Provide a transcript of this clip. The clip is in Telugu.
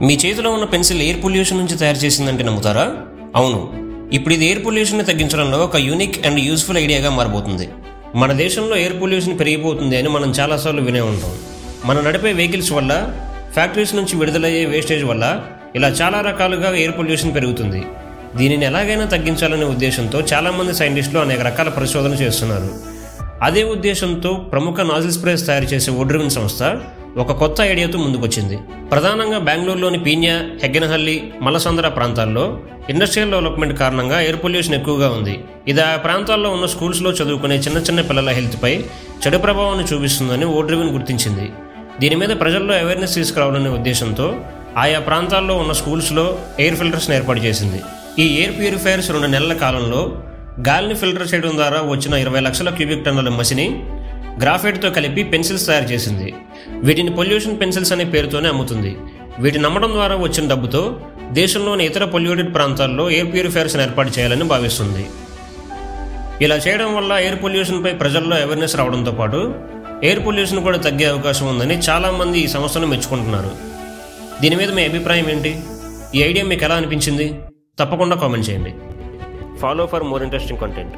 మీ చేతిలో ఉన్న పెన్సిల్ ఎయిర్ పొల్యూషన్ నుంచి తయారు చేసిందంటే నమ్ముతారా? అవును. ఇప్పుడు ఇది ఎయిర్ పొల్యూషన్ని తగ్గించడంలో ఒక యూనిక్ అండ్ యూస్ఫుల్ ఐడియాగా మారబోతుంది. మన దేశంలో ఎయిర్ పొల్యూషన్ పెరిగిపోతుంది అని మనం చాలాసార్లు వినే ఉంటాం. మనం నడిపే వెహికల్స్ వల్ల, ఫ్యాక్టరీస్ నుంచి విడుదలయ్యే వేస్టేజ్ వల్ల ఇలా చాలా రకాలుగా ఎయిర్ పొల్యూషన్ పెరుగుతుంది. దీనిని ఎలాగైనా తగ్గించాలనే ఉద్దేశంతో చాలామంది సైంటిస్టులు అనేక రకాల పరిశోధనలు చేస్తున్నారు. అదే ఉద్దేశంతో ప్రముఖ నాజిల్ స్ప్రేస్ తయారు చేసే ఓడ్రివిన్ సంస్థ ఒక కొత్త ఐడియాతో ముందుకొచ్చింది. ప్రధానంగా బెంగళూరులోని పీన్యా, హెగ్గనహల్లి, మలసంద్ర ప్రాంతాల్లో ఇండస్ట్రియల్ డెవలప్మెంట్ కారణంగా ఎయిర్ పొల్యూషన్ ఎక్కువగా ఉంది. ఇది ఆ ప్రాంతాల్లో ఉన్న స్కూల్స్లో చదువుకునే చిన్న పిల్లల హెల్త్పై చెడు ప్రభావాన్ని చూపిస్తుందని ఓడ్రివిన్ గుర్తించింది. దీని మీద ప్రజల్లో అవేర్నెస్ తీసుకురావాలనే ఉద్దేశంతో ఆయా ప్రాంతాల్లో ఉన్న స్కూల్స్లో ఎయిర్ ఫిల్టర్స్ని ఏర్పాటు చేసింది. ఈ ఎయిర్ ప్యూరిఫైయర్స్ 2 నెలల కాలంలో గాలిని ఫిల్టర్ చేయడం ద్వారా వచ్చిన 20 లక్షల క్యూబిక్ టన్నుల మసిని గ్రాఫైట్తో కలిపి పెన్సిల్స్ తయారు చేసింది. వీటిని పొల్యూషన్ పెన్సిల్స్ అనే పేరుతోనే అమ్ముతుంది. వీటిని అమ్మడం ద్వారా వచ్చిన డబ్బుతో దేశంలోని ఇతర పొల్యూటెడ్ ప్రాంతాల్లో ఎయిర్ ప్యూరిఫైయర్స్ని ఏర్పాటు చేయాలని భావిస్తుంది. ఇలా చేయడం వల్ల ఎయిర్ పొల్యూషన్పై ప్రజల్లో అవేర్నెస్ రావడంతో పాటు ఎయిర్ పొల్యూషన్ కూడా తగ్గే అవకాశం ఉందని చాలామంది ఈ సంస్థను మెచ్చుకుంటున్నారు. దీని మీద మీ అభిప్రాయం ఏంటి? ఈ ఐడియా మీకు ఎలా అనిపించింది? తప్పకుండా కామెంట్ చేయండి. Follow for more interesting content.